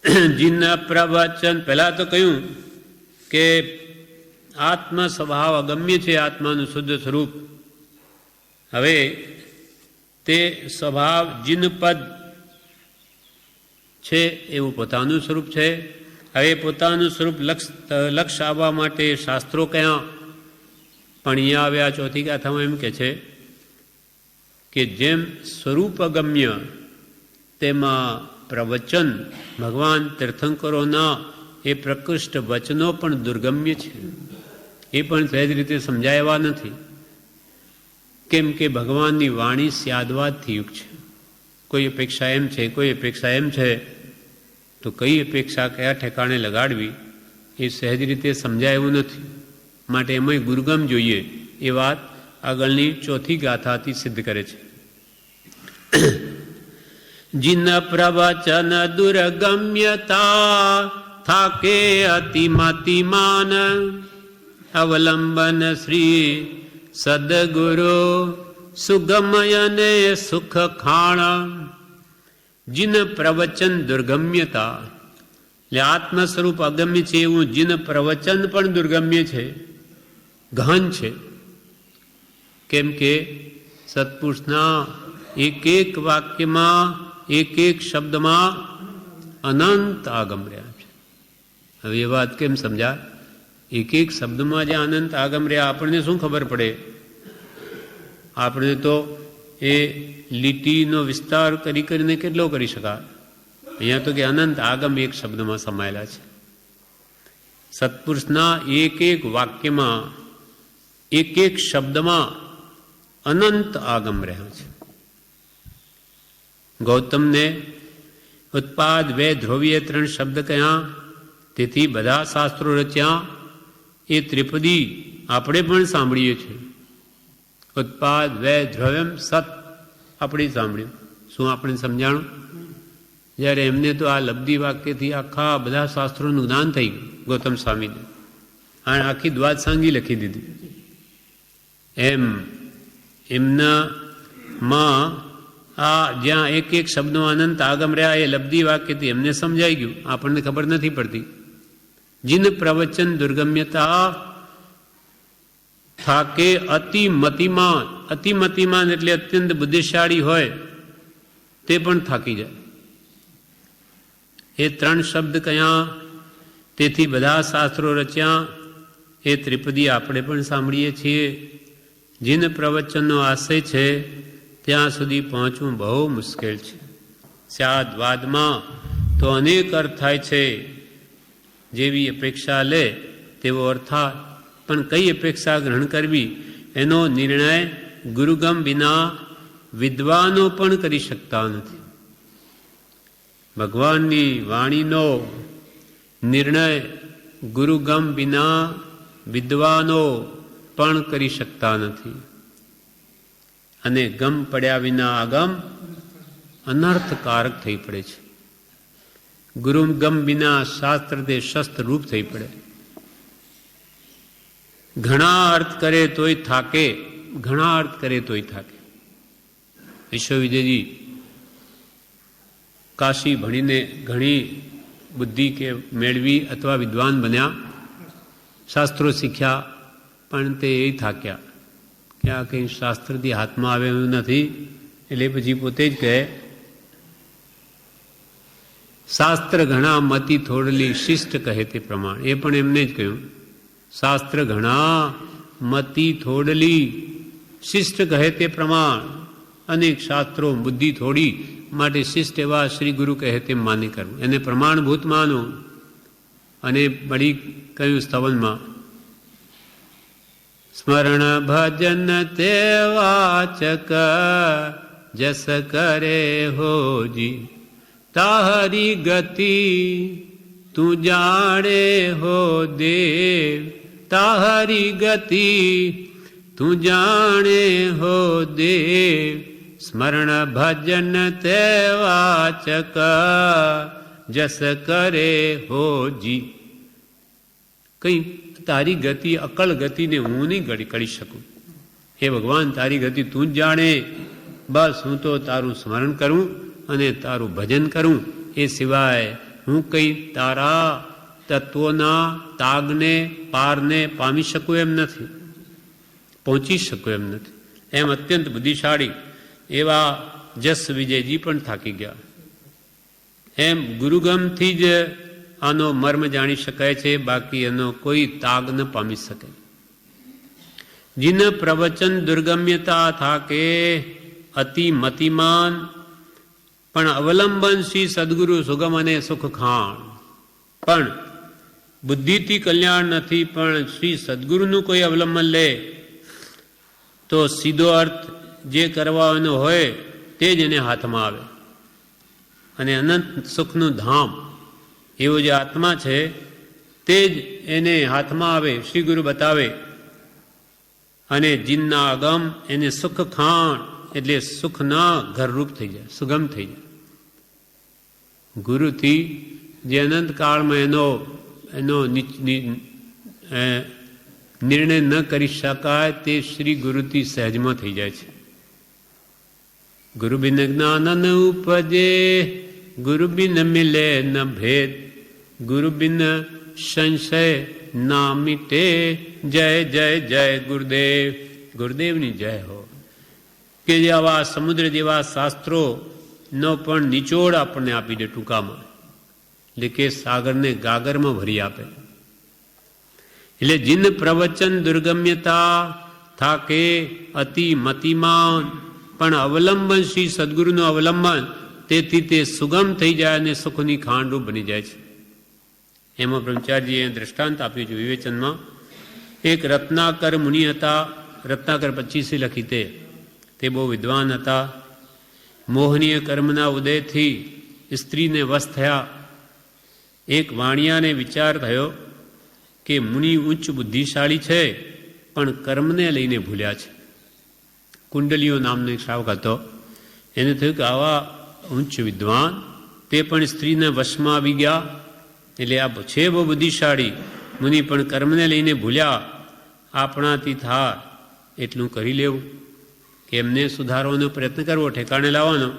જીન પ્રવચન, પહેલા તો કહ્યું કે આત્મ સ્વભાવ અગમ્ય છે, આત્માનું શુદ્ધ સ્વરૂપ. હવે તે સ્વભાવ જીનપદ છે એવું પોતાનું સ્વરૂપ છે. હવે પોતાનું સ્વરૂપ લક્ષ આવવા માટે શાસ્ત્રો કયા? પણ અહીંયા આવ્યા ચોથી ગાથામાં એમ કે છે કે જેમ સ્વરૂપ અગમ્ય તેમાં પ્રવચન ભગવાન તીર્થંકરોના એ પ્રકૃષ્ટ વચનો પણ દુર્ગમ્ય છે. એ પણ સહેજ રીતે સમજાયવા નથી, કેમ કે ભગવાનની વાણી સ્યાદવાદથી યુક્ત છે. કોઈ અપેક્ષા એમ છે, કોઈ અપેક્ષા એમ છે, તો કઈ અપેક્ષા કયા ઠેકાણે લગાડવી એ સહેજ રીતે સમજાય એવું નથી. માટે એમાંય ગુરુગમ જોઈએ એ વાત આગળની ચોથી ગાથાથી સિદ્ધ કરે છે. જીન પ્રવચન દુર્ગમ્યતા થાકે અતિમતિમાન અવલંબન શ્રી સદગુરુ સુગમયને સુખ ખાણ. જીન પ્રવચન દુર્ગમ્યતા, એટલે આત્મ સ્વરૂપ અગમ્ય છે એવું જીન પ્રવચન પણ દુર્ગમ્ય છે, ગહન છે. કેમ કે સત્પુરુષના એક એક વાક્યમાં, એક એક શબ્દમાં અનંત આગમ રહ્યા છે. હવે એ વાત કેમ સમજાય? એક એક શબ્દમાં જે અનંત આગમ રહ્યા, આપણને શું ખબર પડે? આપણે તો એ લીટીનો વિસ્તાર કરીને કેટલો કરી શકાય? અહીંયા તો કે અનંત આગમ એક શબ્દમાં સમાયેલા છે. સત્પુરુષના એક એક વાક્યમાં, એક એક શબ્દમાં અનંત આગમ રહ્યા છે. ગૌતમને ઉત્પાદ, વે, ધ્રુવીય 3 શબ્દ કયા? તેથી બધા શાસ્ત્રો રચ્યા. એ ત્રિપદી આપણે પણ સાંભળીએ છીએ. ઉત્પાદ, વે, ધ્રુવ્યમ, સત આપણે સાંભળ્યું. શું આપણે સમજાણું? જ્યારે એમને તો આ લબ્ધી વાક્યથી આખા બધા શાસ્ત્રોનું જ્ઞાન થઈ ગયું. ગૌતમ સ્વામીને આખી દ્વાદસાંગી લખી દીધી. એમ એમનામાં આ જ્યાં એક એક શબ્દનો અનંત આગમ રહ્યા, એ લબ્ધી વાક્યથી એમને સમજાઈ ગયું, આપણને ખબર નથી પડતી. જીન પ્રવચન દુર્ગમ્યતા થાકે અતિમતિમાન. અતિમતિમાન એટલે અત્યંત બુદ્ધિશાળી હોય તે પણ થાકી જાય. એ 3 શબ્દ કયા? તેથી બધા શાસ્ત્રો રચ્યા. એ ત્રિપદી આપણે પણ સાંભળીએ છીએ. જીન પ્રવચનનો આશય છે ત્યાં સુધી પહોંચવું બહુ મુશ્કેલ છે. સ્યાદવાદમાં તો અનેક અર્થ થાય છે. જેવી અપેક્ષા લે તેવો અર્થાત, પણ કઈ અપેક્ષા ગ્રહણ કરવી એનો નિર્ણય ગુરુગમ વિના વિદ્વાનો પણ કરી શકતા નથી. ભગવાનની વાણીનો નિર્ણય ગુરુગમ વિના વિદ્વાનો પણ કરી શકતા નથી. અને ગમ પડ્યા વિના આગમ અનર્થકારક થઈ પડે છે. ગુરુગમ વિના શાસ્ત્ર તે શસ્ત્ર રૂપ થઈ પડે. ઘણા અર્થ કરે તોય થાકે, ઘણા અર્થ કરે તોય થાકે. વિશ્વવિજયજી કાશી ભણીને ઘણી બુદ્ધિ કે મેળવી અથવા વિદ્વાન બન્યા, શાસ્ત્રો શીખ્યા, પણ તે એ થાક્યા કે આ કંઈ શાસ્ત્રથી હાથમાં આવે એવું નથી. એટલે પછી પોતે જ કહે, શાસ્ત્ર ઘણા મતિ થોડલી શિષ્ટ કહે તે પ્રમાણ. એ પણ એમને જ કહ્યું, શાસ્ત્ર ઘણા મતિ થોડલી શિષ્ટ કહે તે પ્રમાણ. અનેક શાસ્ત્રો બુદ્ધિ થોડી માટે શિષ્ટ એવા શ્રી ગુરુ કહે તેમ માની કરવું, એને પ્રમાણભૂત માનો. અને બળી કહ્યું સ્તવનમાં, સ્મરણ ભજન તે વાચક જસ કરે હોજી, તાહરી ગતિ તું જાણે હો દેવ, તાહરી ગતિ તું જાણે હો દેવ. સ્મરણ ભજન તે વાચક જસ કરે હોજી. કઈ તારી ગતિ, અકળ ગતિને હું નહીં કરી શકું. હે ભગવાન, તારી ગતિ તું જ જાણે. બસ હું તો તારું સ્મરણ કરું અને તારું ભજન કરું, એ સિવાય હું કંઈ તારા તત્વોના તાગને પારને પામી શકું એમ નથી, પહોંચી શકું એમ નથી. એમ અત્યંત બુદ્ધિશાળી એવા જસ વિજયજી પણ થાકી ગયા. એમ ગુરુગમથી જ આનો મર્મ જાણી શકાય છે, બાકી એનો કોઈ તાગ ન પામી શકે. જીન પ્રવચન દુર્ગમ્યતા થાકે અતિ મતિમાન, પણ અવલંબન શ્રી સદગુરુ સુગમ અને સુખ ખાણ. પણ બુદ્ધિથી કલ્યાણ નથી, પણ શ્રી સદગુરુનું કોઈ અવલંબન લે તો સીધો અર્થ જે કરવાનો હોય તે જ એને હાથમાં આવે. અને અનંત સુખનું ધામ એવો જે આત્મા છે તે જ એને હાથમાં આવે, શ્રી ગુરુ બતાવે. અને જીનના અગમ એને સુખ ખાણ, એટલે સુખના ઘરરૂપ થઈ જાય, સુગમ થઈ જાય. ગુરુથી જે અનંત કાળમાં એનો નિર્ણય ન કરી શકાય તે શ્રી ગુરુથી સહેજમાં થઈ જાય છે. ગુરુ બિન જ્ઞાન ન ઉપજે, ગુરુ બિન મિલે ન ભેદ, ગુરુ બિન સંશય ના મિટે. જય જય જય ગુરુદેવ, ગુરુદેવની જય હો. કે જે આવા સમુદ્ર જેવા શાસ્ત્રોનો પણ નિચોડ આપણને આપી દે ટૂંકામાં, એટલે કે સાગરને ગાગરમાં ભરી આપે. એટલે જીન પ્રવચન દુર્ગમ્યતા થાકે અતિ મતિમાન, પણ અવલંબન શ્રી સદગુરુનું અવલંબન, તેથી તે સુગમ થઈ જાય અને સુખની ખાંડરૂપ બની જાય છે. એમાં બ્રહ્મચારીજીએ દ્રષ્ટાંત આપ્યું છે વિવેચનમાં. એક રત્નાકર મુનિ હતા, રત્નાકર 25 લખી તે બહુ વિદ્વાન હતા. મોહનીય કર્મના ઉદયથી સ્ત્રીને વશ થયા. એક વાણિયાને વિચાર થયો કે મુનિ ઉચ્ચ બુદ્ધિશાળી છે, પણ કર્મને લઈને ભૂલ્યા છે. કુંડલીઓ નામનો એક શ્રાવક હતો. એને થયું કે આવા ઉચ્ચ વિદ્વાન તે પણ સ્ત્રીના વશમાં આવી ગયા, એટલે આ છે બહુ બુદ્ધિશાળી મુનિ, પણ કર્મને લઈને ભૂલ્યા. આપણાથી થાય એટલું કરી લેવું, કે એમને સુધારવાનો પ્રયત્ન કરવો, ઠેકાણે લાવવાનો.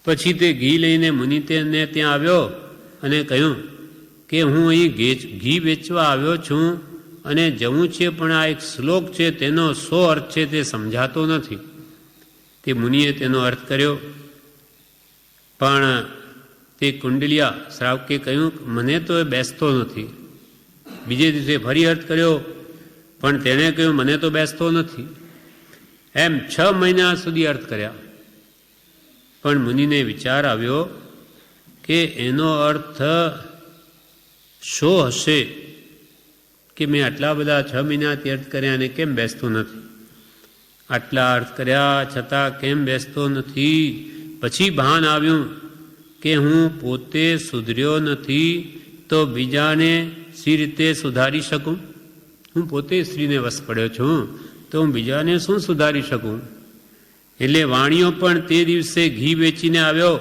પછી તે ઘી લઈને મુનિ તેને ત્યાં આવ્યો અને કહ્યું કે હું અહીં ઘી વેચવા આવ્યો છું અને જવું છે, પણ આ એક શ્લોક છે તેનો શો અર્થ છે તે સમજાતો નથી. તે મુનિએ તેનો અર્થ કર્યો, પણ તે કુંડલિયા શ્રાવકે કહ્યું મને તો એ બેસતો નથી. બીજે દિવસે ફરી અર્થ કર્યો, પણ તેણે કહ્યું મને તો બેસતો નથી. એમ 6 મહિના સુધી અર્થ કર્યા, પણ મુનિને વિચાર આવ્યો કે એનો અર્થ શો હશે કે મેં આટલા બધા 6 મહિનાથી અર્થ કર્યા અને કેમ બેસતો નથી. આટલા અર્થ કર્યા છતાં કેમ બેસતો નથી. પછી ભાન આવ્યું કે હું પોતે સુધર્યો નથી તો બીજાને સી રીતે સુધારી શકું. હું પોતે સ્ત્રીને વશ પડ્યો છું તો હું બીજાને શું સુધારી શકું. એટલે વાણીઓ પણ તે દિવસે ઘી વેચીને આવ્યો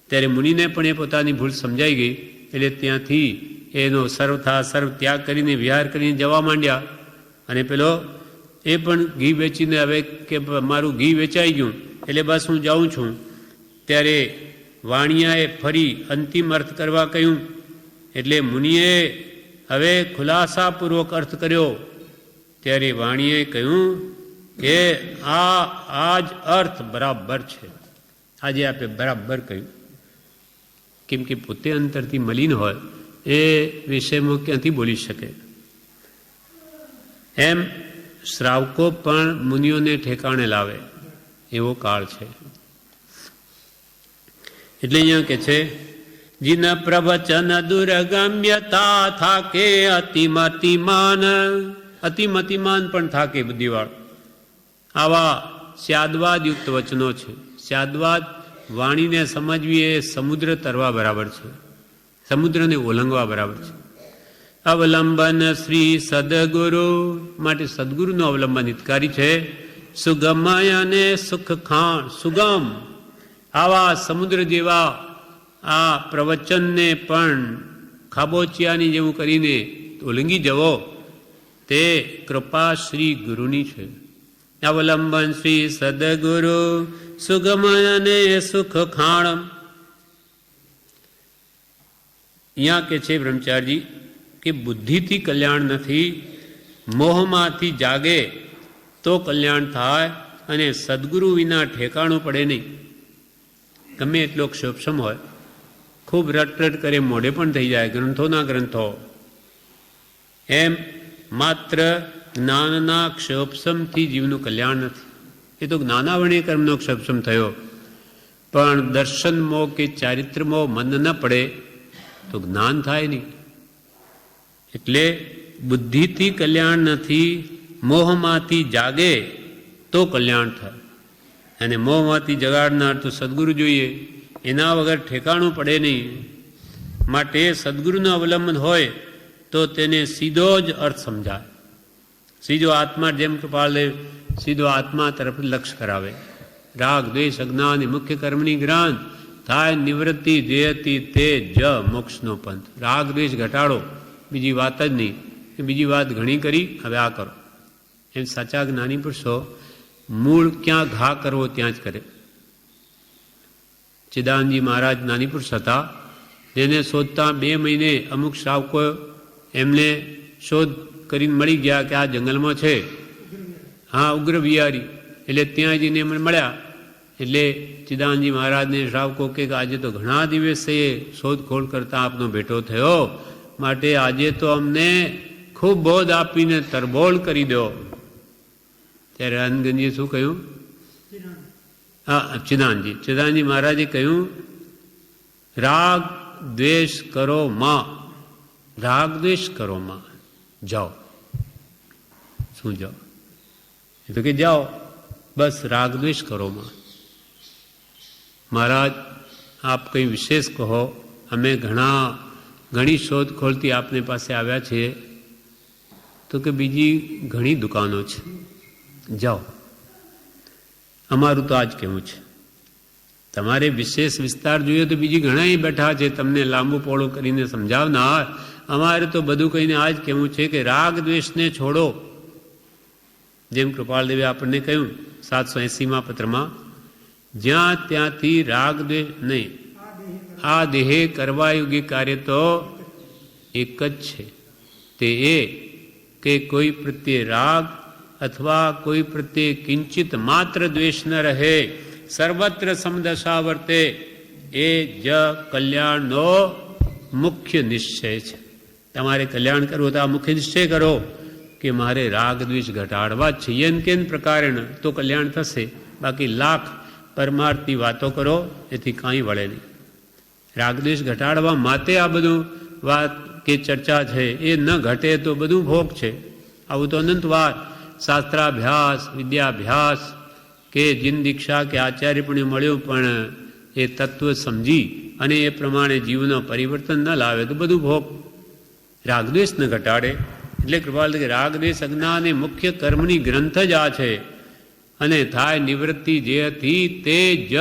ત્યારે મુનિને પણ એ પોતાની ભૂલ સમજાઈ ગઈ. એટલે ત્યાંથી એનો સર્વથા સર્વ ત્યાગ કરીને વિહાર કરીને જવા માંડ્યા. અને પેલો એ પણ ઘી વેચીને હવે કે મારું ઘી વેચાઈ ગયું એટલે બસ હું જાઉં છું. ત્યારે વાણિયાએ ફરી અંતિમ અર્થ કરવા કહ્યું. એટલે મુનિએ હવે ખુલાસાપૂર્વક અર્થ કર્યો. ત્યારે વાણીએ કહ્યું કે આ જ અર્થ બરાબર છે. આજે આપણે બરાબર કહ્યું, કેમ કે પોતે અંતરથી મલિન હોય એ વિષયમાં ક્યાંથી બોલી શકે. એમ શ્રાવકો પણ મુનિઓને ઠેકાણે લાવે એવો કાળ છે. એટલે અહીંયા કે છે જીન પ્રવચન દુર્ગમ્યતા થાકે અતિમતિમાન. અતિમતિમાન પણ થાકે બુદ્ધિવાળ. આવા સ્યાદવાદ યુક્ત વચનો છે. સ્યાદવાદ વાણીને સમજવી એ સમુદ્ર તરવા બરાબર છે, સમુદ્રને ઓલંગવા બરાબર છે. અવલંબન શ્રી સદગુરુ, માટે સદગુરુનો અવલંબન હિતકારી છે. સુગમય અને સુખ ખાણ. સુગમ આવા સમુદ્ર જેવા આ પ્રવચનને પણ ખાબોચિયાની જેવું કરીને ઓલંગી જવો તે કૃપા શ્રી ગુરુની છે. અવલંબન શ્રી સદગુરુ સુગમય અને સુખ ખાણ. અહીંયા કે છે બ્રહ્મચારીજી કે બુદ્ધિથી કલ્યાણ નથી, મોહમાંથી જાગે તો કલ્યાણ થાય, અને સદગુરુ વિના ઠેકાણું પડે નહીં. ગમે એટલો ક્ષોભસમ હોય, ખૂબ રટ કરે, મોઢે પણ થઈ જાય, ગ્રંથોના ગ્રંથો, એમ માત્ર જ્ઞાનના ક્ષોભસમથી જીવનું કલ્યાણ નથી. એ તો જ્ઞાનાવરણીય કર્મનો ક્ષોભસમ થયો, પણ દર્શન મોહ કે ચારિત્ર મોહ મન ન પડે તો જ્ઞાન થાય નહીં. એટલે બુદ્ધિથી કલ્યાણ નથી, મોહમાંથી જાગે તો કલ્યાણ થાય. અને મોહમાંથી જગાડનાર તો સદગુરુ જોઈએ, એના વગર ઠેકાણું પડે નહીં. માટે સદગુરુનું અવલંબન હોય તો તેને સીધો જ અર્થ સમજાય, સીધો આત્મા, જેમ કૃપાલદેવ સીધો આત્મા તરફ લક્ષ્ય કરાવે. રાગ દ્વેષ અજ્ઞાન એ મુખ્ય કર્મની ગ્રાંત થાય, નિવૃત્તિ જેતી તે જ મોક્ષનો પંથ. રાગ દ્વેષ ઘટાડો, બીજી વાત જ નહીં. બીજી વાત ઘણી કરી, હવે આ કરો. એમ સાચા જ્ઞાની પુરુષો મૂળ ક્યાં ઘા કરવો ત્યાં જ કરે. ચિદાનંદજી મહારાજ જ્ઞાની પુરુષ હતા, જેને શોધતા 2 મહિને અમુક શ્રાવકો એમને શોધ કરીને મળી ગયા કે આ જંગલમાં છે. હા, ઉગ્ર બિહારી. એટલે ત્યાં જઈને એમને મળ્યા. એટલે ચિદાનંદજી મહારાજને શ્રાવકો કે આજે તો ઘણા દિવસે શોધખોળ કરતા આપનો ભેટો થયો, માટે આજે તો અમને ખૂબ બોધ આપીને તરબોળ કરી દો. ત્યારે આનંદગંજીએ શું કહ્યું? હા, ચિદાનંદજી મહારાજે કહ્યું, રાગ દ્વેષ કરો માં, રાગ દ્વેષ કરો માં, જાઓ. શું જાઓ? એ તો કે જાઓ, બસ રાગ દ્વેષ કરો માં. મહારાજ આપ કંઈ વિશેષ કહો, અમે ઘણી શોધખોળથી આપની પાસે આવ્યા છીએ. તો કે બીજી ઘણી દુકાનો છે, જાઓ. અમારું તો આજ કેવું છે, તમારે વિશેષ વિસ્તાર જોઈએ તો બીજી ઘણા બેઠા છે તમને લાંબુ પોળું કરીને સમજાવનાર. અમારે તો બધું કહીને આજ કેવું છે કે રાગ દ્વેષને છોડો. જેમ કૃપાલદેવે આપણને કહ્યું 780માં પત્રમાં, જ્યાં ત્યાંથી રાગ દ્વેષ નહીં, આ દેહે કરવા યોગ્ય કાર્ય તો એક જ છે, તે એ કે કોઈ પ્રત્યે રાગ અથવા કોઈ પ્રત્યે કિંચિત માત્ર દ્વેષ ન રહે, સર્વત્ર સમદશા વર્તે. એ જ કલ્યાણનો મુખ્ય નિશ્ચય છે. તમારે કલ્યાણ કરવું તો આ મુખ્ય નિશ્ચય કરો કે મારે રાગ દ્વેષ ઘટાડવા જ છે, યન કેન પ્રકારેણ, તો કલ્યાણ થશે. બાકી લાખ પરમાર્થની વાતો કરો, એથી કાંઈ વળે નહીં. રાગ દ્વેષ ઘટાડવા માટે આ બધું વાત કે ચર્ચા છે, એ ન ઘટે તો બધું ભોગ છે. આવું તો અનંતવાર શાસ્ત્રાભ્યાસ, વિદ્યાભ્યાસ કે જીન દીક્ષા કે આચાર્યપણું મળ્યું, પણ એ તત્વ સમજી અને એ પ્રમાણે જીવનો પરિવર્તન ન લાવે તો બધું ભોગ. રાગદ્વેષ ન ઘટાડે એટલે કૃપાલ કે રાગદ્વેષ અજ્ઞાન એ મુખ્ય કર્મની ગ્રંથ જ આ છે, અને થાય નિવૃત્તિ જેથી તે જ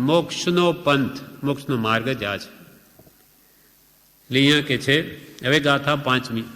મોક્ષનો પંથ, મોક્ષનો માર્ગ જ આ છે. એટલે અહીંયા કે છે, હવે ગાથા 5મી.